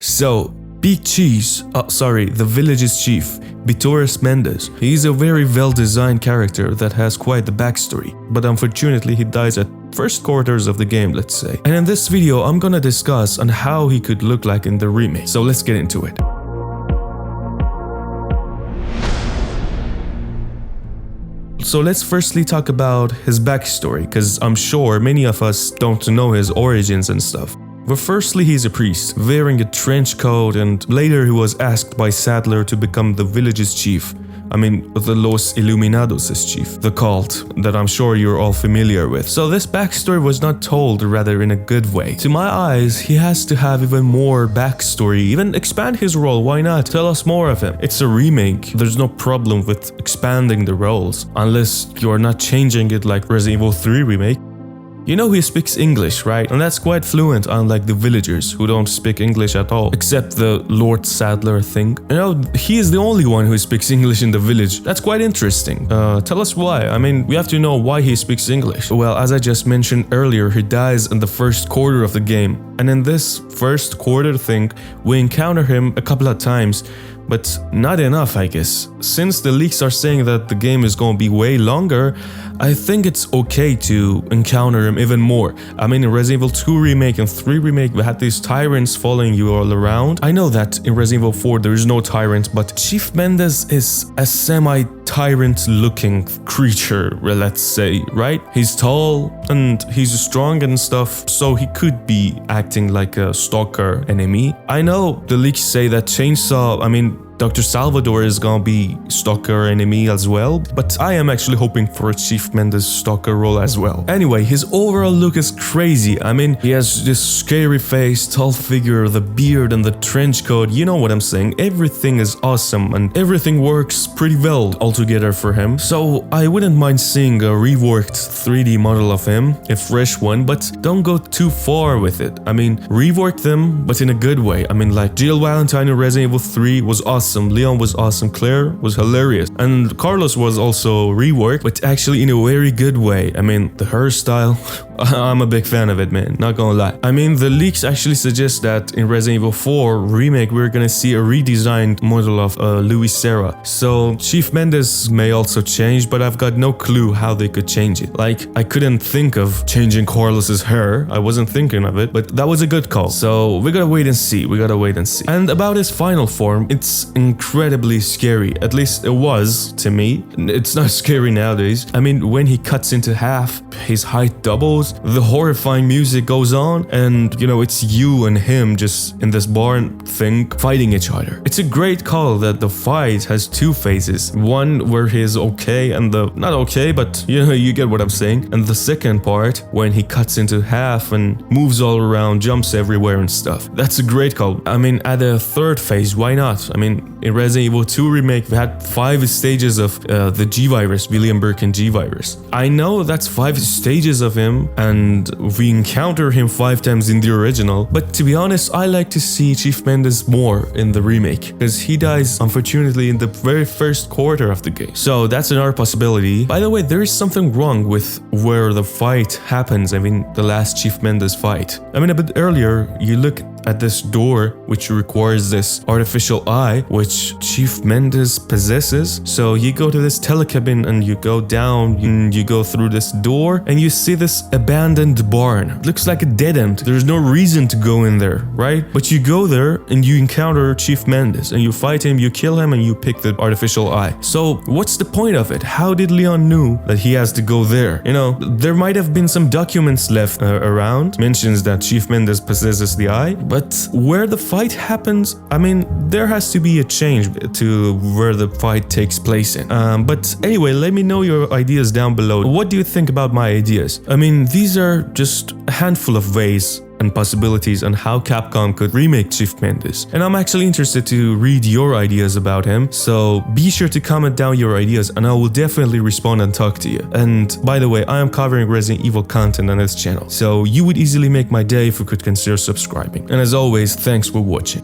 So, the village's chief, Bitores Mendez. He's a very well-designed character that has quite the backstory, but unfortunately he dies at first quarters of the game, let's say. And in this video, I'm gonna discuss on how he could look like in the remake. So let's get into it. So let's firstly talk about his backstory, because I'm sure many of us don't know his origins and stuff. But firstly, he's a priest, wearing a trench coat, and later he was asked by Sadler to become the village's chief. I mean, the Los Illuminados' chief, the cult that I'm sure you're all familiar with. So this backstory was not told rather in a good way. To my eyes, he has to have even more backstory, even expand his role, why not? Tell us more of him. It's a remake, there's no problem with expanding the roles, unless you're not changing it like Resident Evil 3 Remake. You know he speaks English, right? And that's quite fluent, unlike the villagers who don't speak English at all, except the Lord Sadler thing. You know, he is the only one who speaks English in the village. That's quite interesting. Tell us why. I mean, we have to know why he speaks English. Well, as I just mentioned earlier, he dies in the first quarter of the game. And in this first quarter thing, we encounter him a couple of times, but not enough, I guess. Since the leaks are saying that the game is going to be way longer, I think it's okay to encounter him even more. I mean, in Resident Evil 2 Remake and 3 Remake, we had these tyrants following you all around. I know that in Resident Evil 4 there is no tyrant, but Chief Mendez is a semi-tyrant looking creature, let's say, right? He's tall and he's strong and stuff, so he could be acting like a stalker enemy. I know the leaks say that Dr. Salvador is gonna be stalker enemy as well, but I am actually hoping for a Chief Mendez stalker role as well. Anyway, his overall look is crazy. I mean, he has this scary face, tall figure, the beard and the trench coat, you know what I'm saying. Everything is awesome and everything works pretty well altogether for him. So I wouldn't mind seeing a reworked 3D model of him, a fresh one, but don't go too far with it. I mean, rework them, but in a good way. I mean, like Jill Valentine in Resident Evil 3 was awesome. Leon was awesome, Claire was hilarious, and Carlos was also reworked, but actually in a very good way. I mean, the hairstyle, I'm a big fan of it, man, not gonna lie. I mean, the leaks actually suggest that in Resident Evil 4 Remake, we're gonna see a redesigned model of Louis Serra. So Chief Mendez may also change, but I've got no clue how they could change it. Like, I couldn't think of changing Carlos's hair, I wasn't thinking of it, but that was a good call. So we gotta wait and see, And about his final form, it's incredibly scary, at least it was to me. It's not scary nowadays. I mean, when he cuts into half, his height doubles, the horrifying music goes on, and you know, it's you and him just in this barn thing fighting each other. It's a great call that the fight has two phases. One where he's okay and the not okay, but you know, you get what I'm saying. And the second part when he cuts into half and moves all around, jumps everywhere and stuff. That's a great call. I mean, at a third phase, why not? I mean, in Resident Evil 2 Remake, we had 5 stages of the G-Virus, William Birkin G-Virus. I know that's 5 stages of him, and we encounter him 5 times in the original, but to be honest, I like to see Chief Mendez more in the remake, because he dies, unfortunately, in the very first quarter of the game. So that's another possibility. By the way, there is something wrong with where the fight happens, I mean, the last Chief Mendez fight. I mean, a bit earlier, you look at this door, which requires this artificial eye, which Chief Mendez possesses. So you go to this telecabin and you go down and you go through this door and you see this abandoned barn. It looks like a dead end. There's no reason to go in there, right? But you go there and you encounter Chief Mendez and you fight him, you kill him, and you pick the artificial eye. So what's the point of it? How did Leon know that he has to go there? You know, there might have been some documents left around, mentions that Chief Mendez possesses the eye, but where the fight happens, I mean, there has to be a change to where the fight takes place in. But anyway, let me know your ideas down below. What do you think about my ideas? I mean, these are just a handful of ways and possibilities on how Capcom could remake Chief Mendez. And I'm actually interested to read your ideas about him, so be sure to comment down your ideas and I will definitely respond and talk to you. And by the way, I am covering Resident Evil content on this channel, so you would easily make my day if you could consider subscribing. And as always, thanks for watching.